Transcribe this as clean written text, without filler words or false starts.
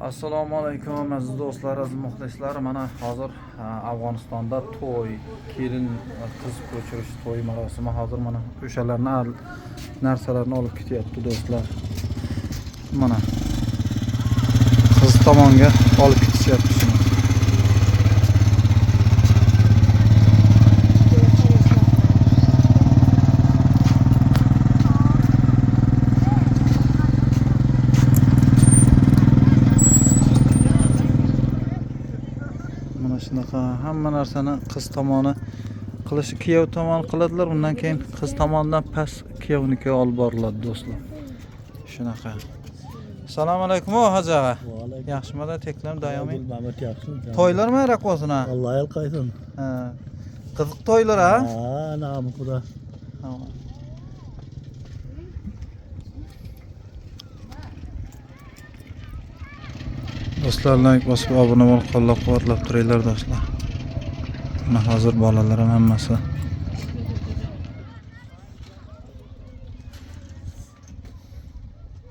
Assalomu alaykum aziz do'stlar, aziz muxlislar. Mana hozir Afg'onistonda to'y, kelin qiz ko'chirish to'y marosimi hozir mana o'shalarni narsalarni olib ketyapti do'stlar. Mana qiz tomonga olib ketishyapti shuni. Shunaqa hamma narsani qiz tomoni qilishi, kuyov tomoni qiladilar, undan keyin qiz tomonidan past kuyovniki olib boriladi do'stlar. Shunaqa. Assalomu alaykum hoji og'a. Yaxshimida teklam dayomiy. To'ylar mı raqosini? Alloh el qaysin. Ha. Qiziq to'ylar ha? Ha, nami xudo. Do'stlar, like bosib obuna bo'lib qo'llab-quvvatlab turinglar do'stlar. Mana hozir bolalar ham hammasi